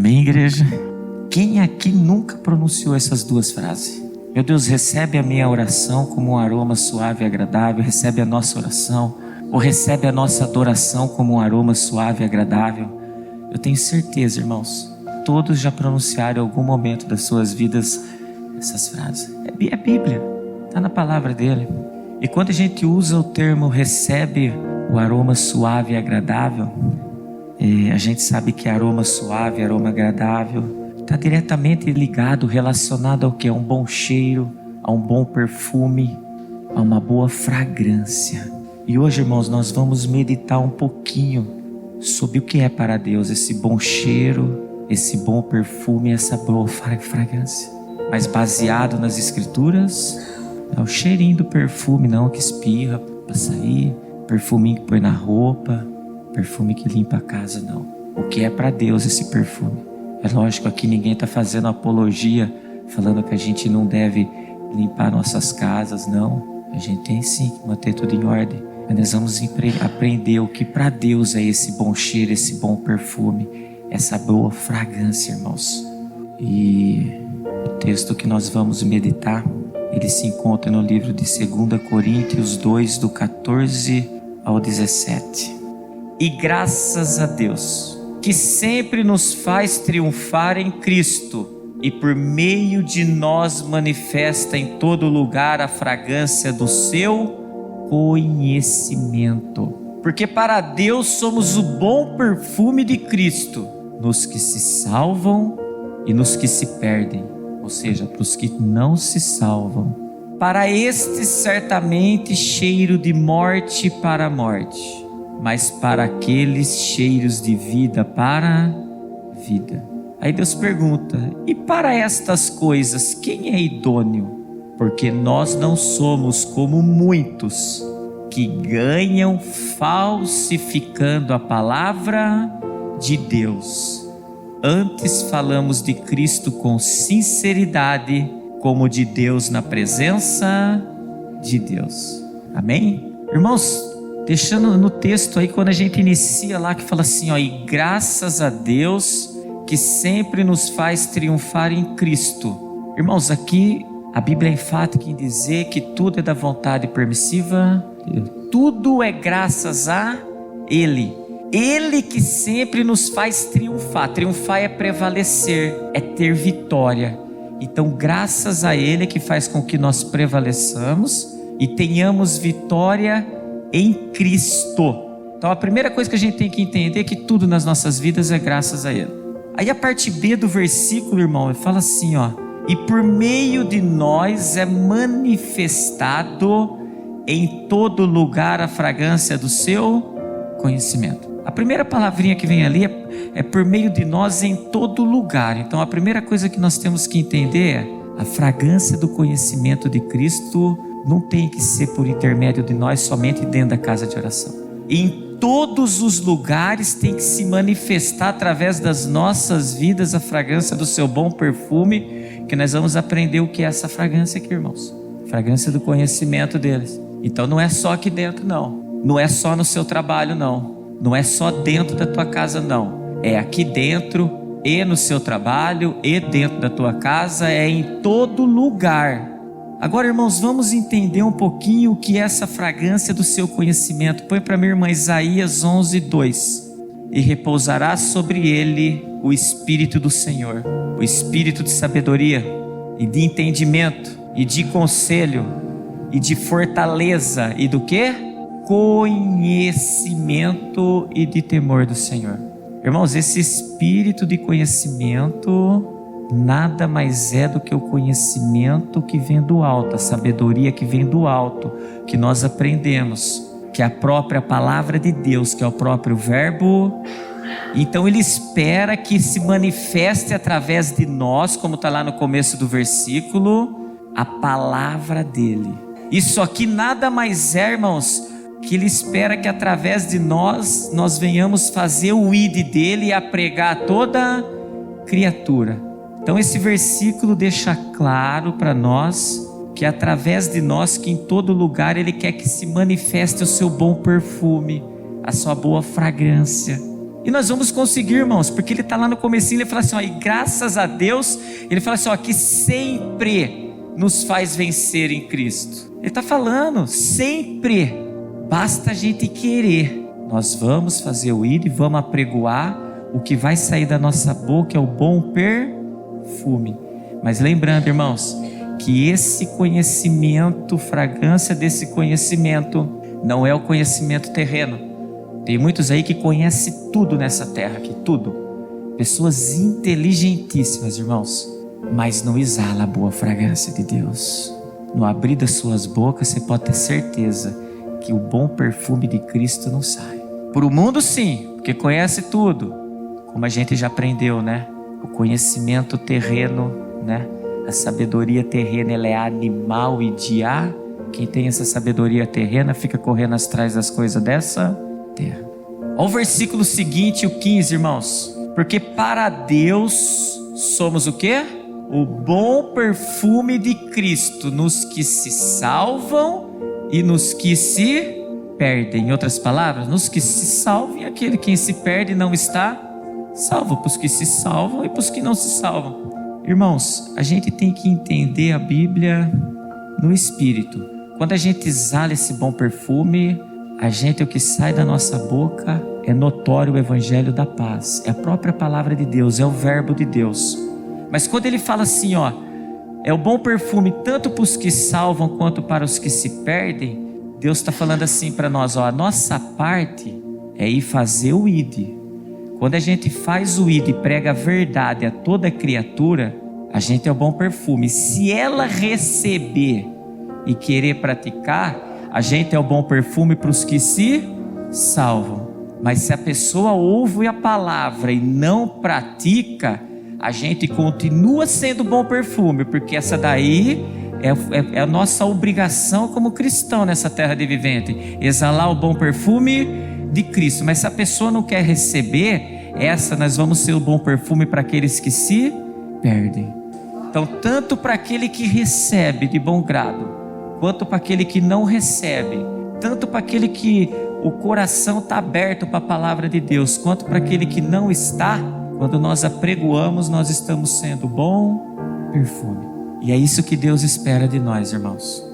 Amém, igreja? Quem aqui nunca pronunciou essas duas frases? Meu Deus, recebe a minha oração como um aroma suave e agradável, recebe a nossa oração, ou recebe a nossa adoração como um aroma suave e agradável. Eu tenho certeza, irmãos, todos já pronunciaram em algum momento das suas vidas essas frases. É Bíblia, está na palavra dele. E quando a gente usa o termo recebe o aroma suave e agradável, a gente sabe que aroma suave, aroma agradável está diretamente ligado, relacionado ao que? A um bom cheiro, a um bom perfume, a uma boa fragrância. E hoje, irmãos, nós vamos meditar um pouquinho sobre o que é para Deus esse bom cheiro, esse bom perfume, essa boa fragrância. Mas baseado nas Escrituras, é o cheirinho do perfume, não que espirra para sair, perfuminho que põe na roupa, perfume que limpa a casa, não. O que é para Deus esse perfume? É lógico, aqui ninguém está fazendo apologia, falando que a gente não deve limpar nossas casas, não. A gente tem sim que manter tudo em ordem. Mas nós vamos aprender o que para Deus é esse bom cheiro, esse bom perfume, essa boa fragrância, irmãos. E o texto que nós vamos meditar, ele se encontra no livro de 2 Coríntios 2, do 14 ao 17. E graças a Deus, que sempre nos faz triunfar em Cristo, e por meio de nós manifesta em todo lugar a fragrância do seu conhecimento. Porque para Deus somos o bom perfume de Cristo, nos que se salvam e nos que se perdem, ou seja, para os que não se salvam. Para estes certamente cheiro de morte para a morte, mas para aqueles cheiros de vida para a vida. Aí Deus pergunta: e para estas coisas quem é idôneo? Porque nós não somos como muitos que ganham falsificando a palavra de Deus. Antes falamos de Cristo com sinceridade, como de Deus na presença de Deus. Amém? Irmãos, deixando no texto aí, quando a gente inicia lá, que fala assim, ó, e graças a Deus que sempre nos faz triunfar em Cristo. Irmãos, aqui a Bíblia é enfática em dizer que tudo é da vontade permissiva, tudo é graças a Ele. Ele que sempre nos faz triunfar. Triunfar é prevalecer, é ter vitória. Então, graças a Ele que faz com que nós prevaleçamos e tenhamos vitória em Cristo. Então a primeira coisa que a gente tem que entender é que tudo nas nossas vidas é graças a Ele. Aí a parte B do versículo, irmão, ele fala assim, ó: e por meio de nós é manifestado em todo lugar a fragrância do seu conhecimento. A primeira palavrinha que vem ali é por meio de nós em todo lugar. Então a primeira coisa que nós temos que entender é a fragrância do conhecimento de Cristo não tem que ser por intermédio de nós somente dentro da casa de oração. Em todos os lugares tem que se manifestar através das nossas vidas a fragrância do seu bom perfume, que nós vamos aprender o que é essa fragrância aqui, irmãos. Fragrância do conhecimento deles. Então não é só aqui dentro, não. Não é só no seu trabalho, não. Não é só dentro da tua casa, não. É aqui dentro e no seu trabalho e dentro da tua casa, é em todo lugar. Agora, irmãos, vamos entender um pouquinho o que é essa fragrância do seu conhecimento. Põe para minha irmã Isaías 11, 2. E repousará sobre ele o Espírito do Senhor, o Espírito de sabedoria e de entendimento e de conselho e de fortaleza e do quê? Conhecimento e de temor do Senhor. Irmãos, esse espírito de conhecimento nada mais é do que o conhecimento que vem do alto, a sabedoria que vem do alto, que nós aprendemos, que é a própria palavra de Deus, que é o próprio verbo. Então ele espera que se manifeste através de nós, como está lá no começo do versículo, a palavra dele. Isso aqui nada mais é, irmãos, que ele espera que através de nós venhamos fazer o id dele e a pregar a toda criatura. Então esse versículo deixa claro para nós que através de nós, que em todo lugar ele quer que se manifeste o seu bom perfume, a sua boa fragrância. E nós vamos conseguir, irmãos, porque ele está lá no comecinho, ele fala assim, ó, e graças a Deus, ele fala assim, ó, que sempre nos faz vencer em Cristo. Ele está falando, sempre, basta a gente querer. Nós vamos fazer o ir e vamos apregoar, o que vai sair da nossa boca é o bom perfume. Mas lembrando, irmãos, que esse conhecimento, fragrância desse conhecimento, não é o conhecimento terreno. Tem muitos aí que conhecem tudo nessa terra aqui, tudo. Pessoas inteligentíssimas, irmãos, mas não exala a boa fragrância de Deus. No abrir das suas bocas, você pode ter certeza que o bom perfume de Cristo não sai. Para o mundo sim, porque conhece tudo. Como a gente já aprendeu, né? O conhecimento terreno, né? A sabedoria terrena, ela é animal e diá. Quem tem essa sabedoria terrena fica correndo atrás das coisas dessa terra. Olha o versículo seguinte, o 15, irmãos. Porque para Deus somos o quê? O bom perfume de Cristo nos que se salvam e nos que se perdem. Em outras palavras, nos que se salvam e aquele quem se perde não está salvo. Para os que se salvam e para os que não se salvam. Irmãos, a gente tem que entender a Bíblia no Espírito. Quando a gente exala esse bom perfume, o que sai da nossa boca é notório o evangelho da paz. É a própria palavra de Deus, é o verbo de Deus. Mas quando ele fala assim, ó, é o bom perfume tanto para os que salvam quanto para os que se perdem, Deus está falando assim para nós, ó, a nossa parte é ir fazer o ID. Quando a gente faz o ID e prega a verdade a toda criatura, a gente é o bom perfume. Se ela receber e querer praticar, a gente é o bom perfume para os que se salvam. Mas se a pessoa ouve a palavra e não pratica, a gente continua sendo bom perfume, porque essa daí é a nossa obrigação como cristão nessa terra de vivente, exalar o bom perfume de Cristo. Mas se a pessoa não quer receber, nós vamos ser o bom perfume para aqueles que se perdem. Então, tanto para aquele que recebe de bom grado, quanto para aquele que não recebe, tanto para aquele que o coração está aberto para a palavra de Deus, quanto para aquele que não está, quando nós apregoamos, nós estamos sendo bom perfume. E é isso que Deus espera de nós, irmãos.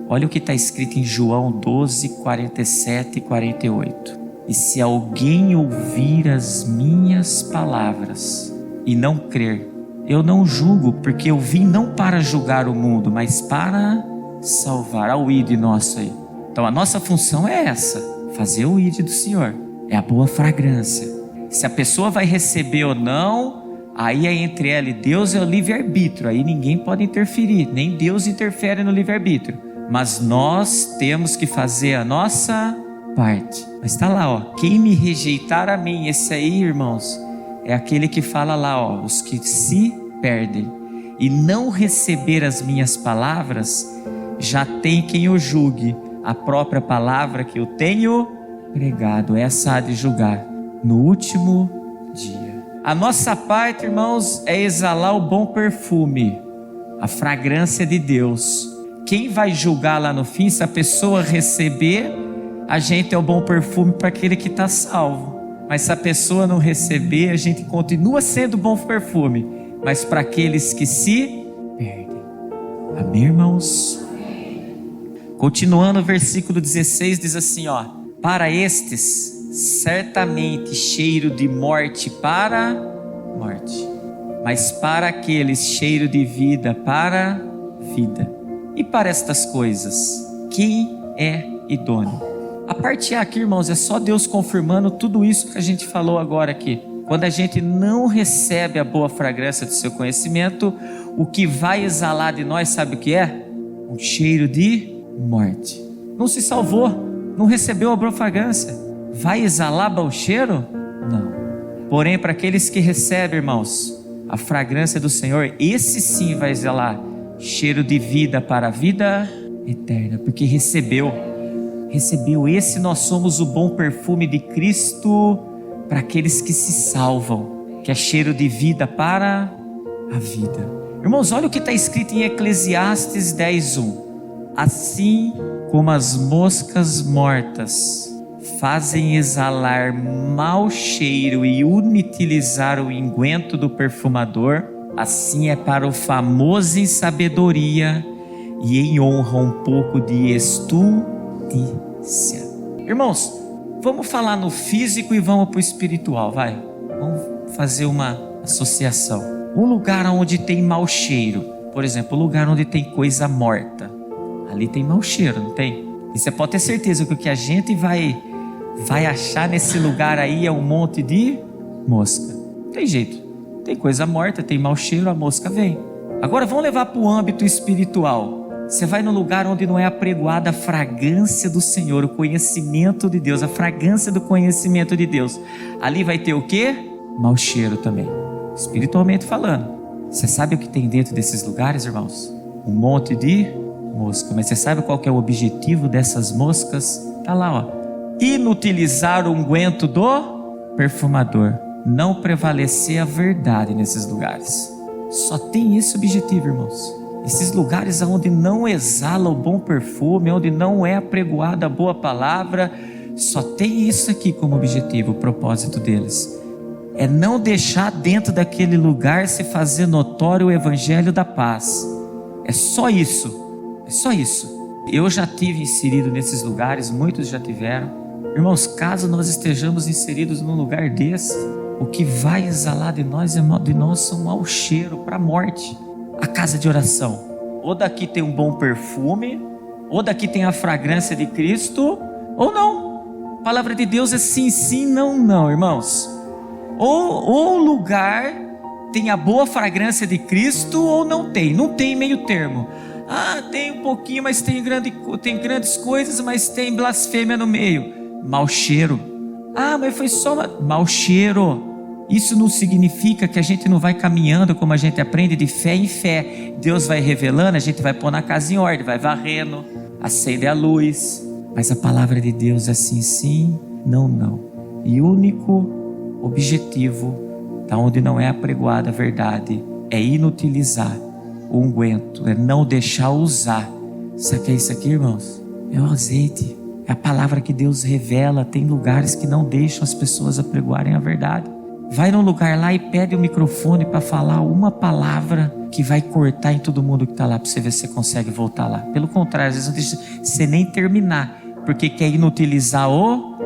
Olha o que está escrito em João 12, 47 e 48. E se alguém ouvir as minhas palavras e não crer, eu não julgo, porque eu vim não para julgar o mundo, mas para salvar. Ao ID nosso aí. Então a nossa função é essa, fazer o ID do Senhor, é a boa fragrância. Se a pessoa vai receber ou não, aí é entre ela e Deus, é o livre-arbítrio, aí ninguém pode interferir, nem Deus interfere no livre-arbítrio, mas nós temos que fazer a nossa parte. Mas está lá, ó, quem me rejeitar a mim, esse aí, irmãos, é aquele que fala lá, ó, os que se perdem e não receber as minhas palavras, já tem quem o julgue. A própria palavra que eu tenho pregado, essa há de julgar no último dia. A nossa parte, irmãos, é exalar o bom perfume, a fragrância de Deus. Quem vai julgar lá no fim, se a pessoa receber, a gente é o bom perfume para aquele que está salvo. Mas se a pessoa não receber, a gente continua sendo bom perfume, mas para aqueles que se perdem. Amém, irmãos? Continuando o versículo 16 diz assim, ó: para estes certamente cheiro de morte para morte, mas para aqueles cheiro de vida para vida. E para estas coisas, quem é idôneo? A parte A aqui, irmãos, é só Deus confirmando tudo isso que a gente falou agora aqui. Quando a gente não recebe a boa fragrância do seu conhecimento, o que vai exalar de nós, sabe o que é? Um cheiro de morte. Não se salvou, não recebeu a boa fragrância. Vai exalar bom cheiro? Não. Porém, para aqueles que recebem, irmãos, a fragrância do Senhor, esse sim vai exalar cheiro de vida para a vida eterna, porque recebeu. Esse nós somos o bom perfume de Cristo para aqueles que se salvam, que é cheiro de vida para a vida. Irmãos, olha o que está escrito em Eclesiastes 10:1. Assim como as moscas mortas fazem exalar mau cheiro e inutilizar o unguento do perfumador, assim é para o famoso em sabedoria e em honra um pouco de estultícia. Irmãos, vamos falar no físico e vamos para o espiritual, vai. Vamos fazer uma associação. Um lugar onde tem mau cheiro, por exemplo, um lugar onde tem coisa morta, ali tem mau cheiro, não tem? E você pode ter certeza que o que a gente vai achar nesse lugar aí é um monte de mosca. Não tem jeito. Tem coisa morta, tem mau cheiro, a mosca vem. Agora vamos levar para o âmbito espiritual. Você vai no lugar onde não é apregoada a fragrância do Senhor, o conhecimento de Deus, a fragrância do conhecimento de Deus. Ali vai ter o quê? Mau cheiro também, espiritualmente falando. Você sabe o que tem dentro desses lugares, irmãos? Um monte de mosca. Mas você sabe qual que é o objetivo dessas moscas? Está lá, ó. Inutilizar o unguento do perfumador. Não prevalecer a verdade nesses lugares. Só tem esse objetivo, irmãos. Esses lugares onde não exala o bom perfume, onde não é apregoada a boa palavra, só tem isso aqui como objetivo, o propósito deles. É não deixar dentro daquele lugar se fazer notório o evangelho da paz. É só isso. É só isso. Eu já tive inserido nesses lugares, muitos já tiveram. Irmãos, caso nós estejamos inseridos num lugar desse, o que vai exalar de nós é um mau cheiro para a morte. A casa de oração, ou daqui tem um bom perfume, ou daqui tem a fragrância de Cristo, ou não. A palavra de Deus é sim, sim, não, não, irmãos. Ou o lugar tem a boa fragrância de Cristo, ou não tem meio termo. Ah, tem um pouquinho, mas tem grandes coisas, mas tem blasfêmia no meio. Mau cheiro. Ah, mas foi só mau cheiro. Isso não significa que a gente não vai caminhando como a gente aprende de fé em fé. Deus vai revelando, a gente vai pôr na casa em ordem, vai varrendo, acende a luz. Mas a palavra de Deus é sim, sim, não, não. E o único objetivo, da onde não é apregoada a verdade, é inutilizar o unguento, é não deixar usar. Sabe o que é isso aqui, irmãos? É o azeite. É a palavra que Deus revela. Tem lugares que não deixam as pessoas apregoarem a verdade. Vai num lugar lá e pede o microfone para falar uma palavra que vai cortar em todo mundo que está lá, para você ver se você consegue voltar lá. Pelo contrário, às vezes não deixa você nem terminar, porque quer inutilizar o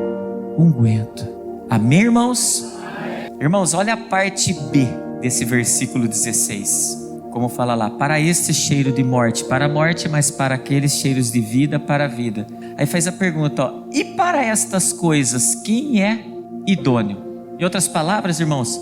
unguento. Amém, irmãos? Amém. Irmãos, olha a parte B desse versículo 16. Como fala lá, para este cheiro de morte, para a morte, mas para aqueles cheiros de vida, para a vida. Aí faz a pergunta, ó, e para estas coisas, quem é idôneo? Em outras palavras, irmãos,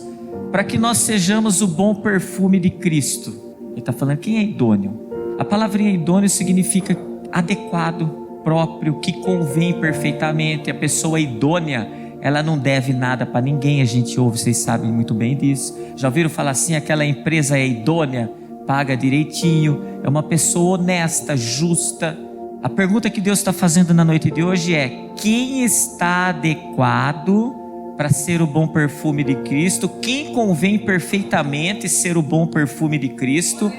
para que nós sejamos o bom perfume de Cristo. Ele está falando, quem é idôneo? A palavrinha idôneo significa adequado, próprio, que convém perfeitamente. A pessoa idônea, ela não deve nada para ninguém. A gente ouve, vocês sabem muito bem disso. Já ouviram falar assim, aquela empresa é idônea, paga direitinho, é uma pessoa honesta, justa. A pergunta que Deus está fazendo na noite de hoje é, quem está adequado para ser o bom perfume de Cristo? Quem convém perfeitamente ser o bom perfume de Cristo?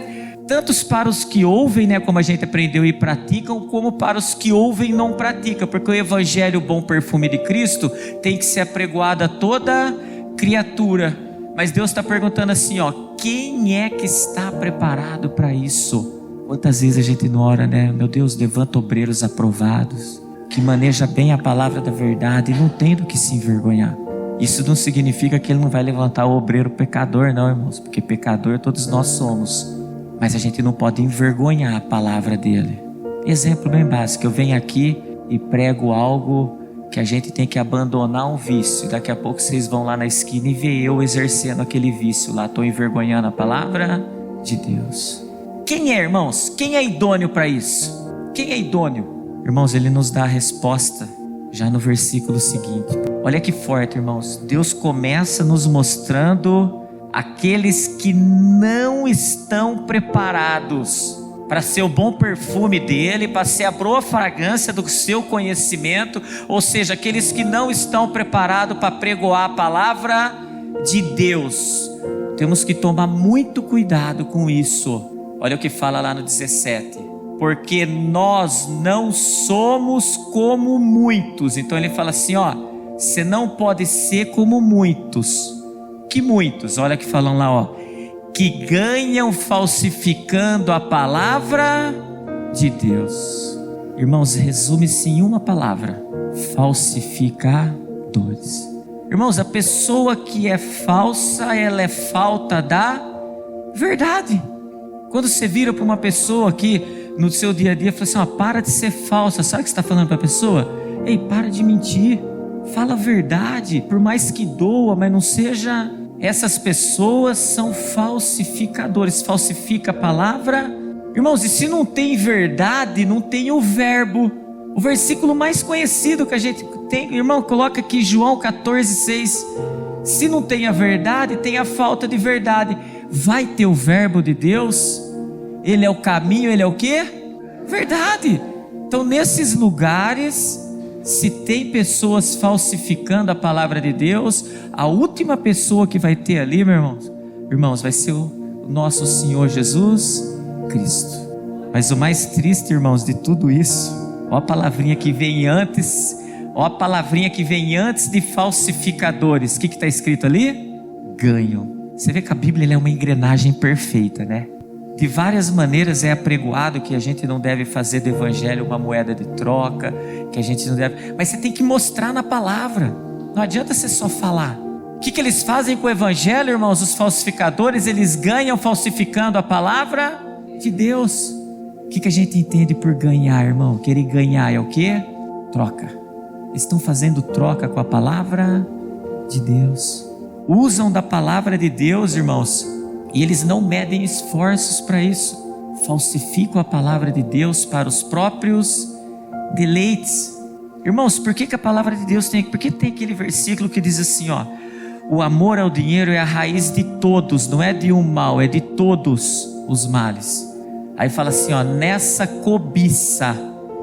Tantos para os que ouvem, né, como a gente aprendeu e praticam, como para os que ouvem e não praticam, porque o evangelho, o bom perfume de Cristo, tem que ser apregoado a toda criatura. Mas Deus está perguntando assim, ó, quem é que está preparado para isso? Quantas vezes a gente não ora, né? Meu Deus, levanta obreiros aprovados, que maneja bem a palavra da verdade e não tem do que se envergonhar. Isso não significa que ele não vai levantar o obreiro pecador, não, irmãos, porque pecador todos nós somos, mas a gente não pode envergonhar a palavra dele. Exemplo bem básico, eu venho aqui e prego algo que a gente tem que abandonar um vício, e daqui a pouco vocês vão lá na esquina e vê eu exercendo aquele vício lá, estou envergonhando a palavra de Deus. Quem é, irmãos? Quem é idôneo para isso? Quem é idôneo? Irmãos, ele nos dá a resposta já no versículo seguinte. Olha que forte, irmãos. Deus começa nos mostrando aqueles que não estão preparados para ser o bom perfume dele, para ser a boa fragrância do seu conhecimento, ou seja, aqueles que não estão preparados para pregoar a palavra de Deus. Temos que tomar muito cuidado com isso. Olha o que fala lá no 17. porque nós não somos como muitos. Então ele fala assim, ó, você não pode ser como muitos. Que muitos? Olha que falam lá, ó, que ganham falsificando a palavra de Deus. Irmãos, resume-se em uma palavra: falsificadores. Irmãos, a pessoa que é falsa, ela é falta da verdade. Quando você vira para uma pessoa que no seu dia a dia fala assim, ó, para de ser falsa, sabe o que você está falando para a pessoa? Ei, para de mentir, fala a verdade, por mais que doa, mas não seja. Essas pessoas são falsificadores, falsifica a palavra. Irmãos, e se não tem verdade, não tem o verbo. O versículo mais conhecido que a gente tem, irmão, coloca aqui João 14:6. Se não tem a verdade, tem a falta de verdade. Vai ter o verbo de Deus? Ele é o caminho, ele é o quê? Verdade. Então nesses lugares, se tem pessoas falsificando a palavra de Deus, a última pessoa que vai ter ali, meus irmãos, vai ser o nosso Senhor Jesus Cristo. Mas o mais triste, irmãos, de tudo isso, ó a palavrinha que vem antes, ó a palavrinha que vem antes de falsificadores. O que está escrito ali? Ganham. Você vê que a Bíblia é uma engrenagem perfeita, né? De várias maneiras é apregoado que a gente não deve fazer do evangelho uma moeda de troca, que a gente não deve, mas você tem que mostrar na palavra. Não adianta você só falar. O que eles fazem com o evangelho, irmãos? Os falsificadores, eles ganham falsificando a palavra de Deus. O que a gente entende por ganhar, irmão? Querer ganhar é o quê? Troca. Eles estão fazendo troca com a palavra de Deus. Usam da palavra de Deus, irmãos, e eles não medem esforços para isso. Falsificam a palavra de Deus para os próprios deleites. Irmãos, por que a palavra de Deus tem? Por que tem aquele versículo que diz assim, ó, o amor ao dinheiro é a raiz de todos, não é de um mal, é de todos os males. Aí fala assim, ó, nessa cobiça,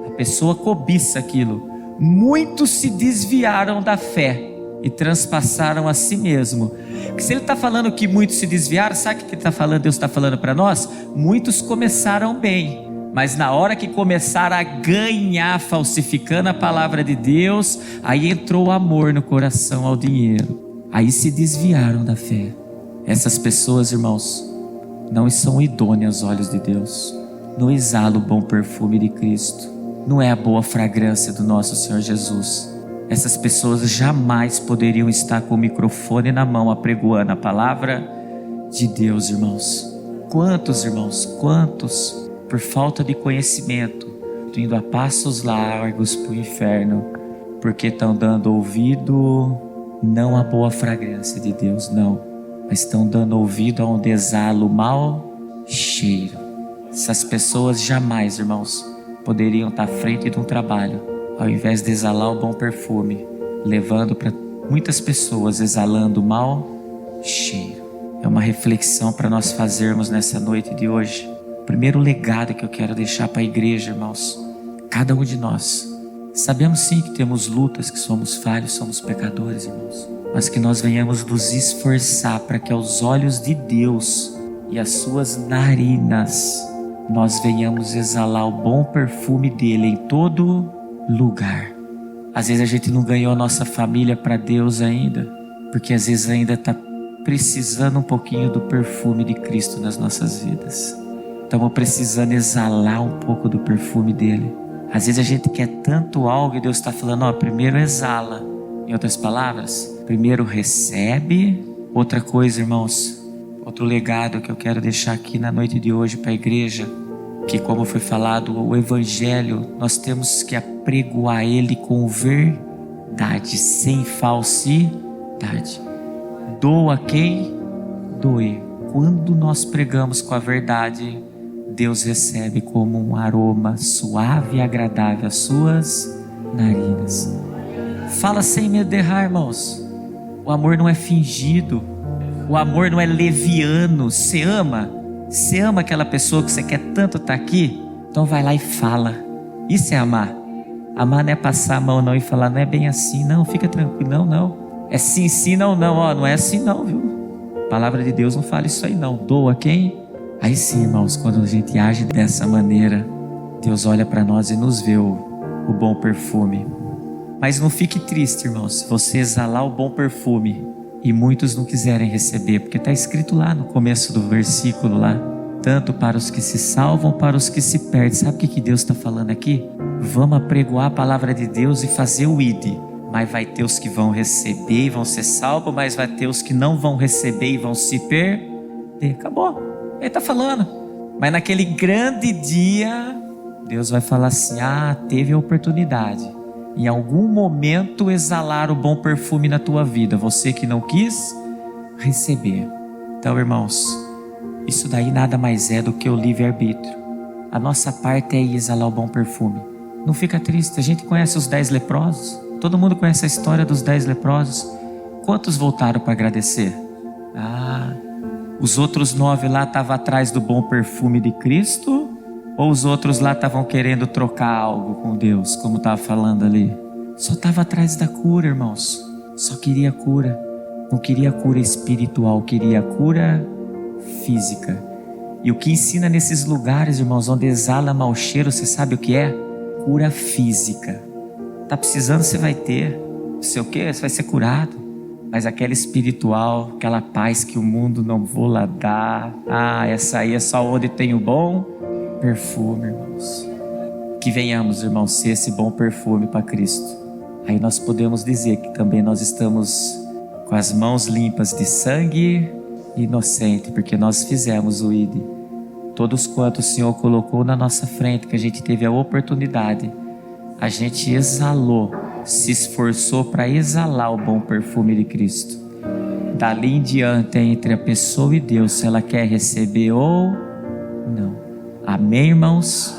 a pessoa cobiça aquilo, muitos se desviaram da fé e transpassaram a si mesmo. Porque se ele está falando que muitos se desviaram, sabe o que ele está falando? Deus está falando para nós? Muitos começaram bem, mas na hora que começaram a ganhar, falsificando a palavra de Deus, aí entrou o amor no coração ao dinheiro, aí se desviaram da fé. Essas pessoas, irmãos, não são idôneas aos olhos de Deus, não exalam o bom perfume de Cristo, não é a boa fragrância do nosso Senhor Jesus. Essas pessoas jamais poderiam estar com o microfone na mão apregoando a palavra de Deus, irmãos. Quantos, irmãos, quantos, por falta de conhecimento, estão indo a passos largos para o inferno, porque estão dando ouvido não à boa fragrância de Deus, não, mas estão dando ouvido a onde exala o mau cheiro. Essas pessoas jamais, irmãos, poderiam estar à frente de um trabalho, ao invés de exalar o bom perfume, levando para muitas pessoas exalando o mau cheiro. É uma reflexão para nós fazermos nessa noite de hoje. O primeiro legado que eu quero deixar para a igreja, irmãos, cada um de nós, sabemos sim que temos lutas, que somos falhos, somos pecadores, irmãos, mas que nós venhamos nos esforçar para que aos olhos de Deus e as suas narinas nós venhamos exalar o bom perfume dele em todo lugar. Às vezes a gente não ganhou a nossa família para Deus ainda, porque às vezes ainda está precisando um pouquinho do perfume de Cristo nas nossas vidas. Estamos precisando exalar um pouco do perfume dele. Às vezes a gente quer tanto algo e Deus está falando, ó, primeiro exala. Em outras palavras, primeiro recebe. Outra coisa, irmãos, outro legado que eu quero deixar aqui na noite de hoje para a igreja, que como foi falado, o evangelho, nós temos que apregoar ele com verdade, sem falsidade. Doa quem doer. Quando nós pregamos com a verdade, Deus recebe como um aroma suave e agradável as suas narinas. Fala sem medo de errar, irmãos. O amor não é fingido, o amor não é leviano. Você ama aquela pessoa que você quer tanto estar aqui? Então vai lá e fala. Isso é amar. Amar não é passar a mão não e falar, não é bem assim, não, fica tranquilo, não. É sim, sim, não, ó, não é assim não, viu? A palavra de Deus não fala isso aí não. Doa quem? Aí sim, irmãos, quando a gente age dessa maneira, Deus olha para nós e nos vê o bom perfume. Mas não fique triste, irmãos, se você exalar o bom perfume e muitos não quiserem receber, porque está escrito lá no começo do versículo lá, tanto para os que se salvam, para os que se perdem. Sabe o que Deus está falando aqui? Vamos apregoar a palavra de Deus e fazer o ID. Mas vai ter os que vão receber e vão ser salvos, mas vai ter os que não vão receber e vão se perder. Acabou. Ele está falando. Mas naquele grande dia, Deus vai falar assim: teve a oportunidade. Em algum momento exalar o bom perfume na tua vida. Você que não quis receber. Então, irmãos, isso daí nada mais é do que o livre-arbítrio. A nossa parte é exalar o bom perfume. Não fica triste. A gente conhece os 10 leprosos. Todo mundo conhece a história dos 10 leprosos. Quantos voltaram para agradecer? Os outros 9 lá estavam atrás do bom perfume de Cristo? Ou os outros lá estavam querendo trocar algo com Deus, como estava falando ali? Só estava atrás da cura, irmãos. Só queria cura. Não queria cura espiritual, queria cura física. E o que ensina nesses lugares, irmãos, onde exala mau cheiro, você sabe o que é? Cura física. Tá precisando, você vai ter. Não sei o que, você vai ser curado. Mas aquela espiritual, aquela paz que o mundo não vou lá dar. Essa aí é só onde tem o bom perfume, irmãos. Que venhamos, irmãos, ser esse bom perfume para Cristo. Aí nós podemos dizer que também nós estamos com as mãos limpas de sangue inocente, porque nós fizemos o ID. Todos quantos o Senhor colocou na nossa frente, que a gente teve a oportunidade, a gente exalou, se esforçou para exalar o bom perfume de Cristo. Dali em diante é entre a pessoa e Deus, se ela quer receber ou não. Amém, irmãos?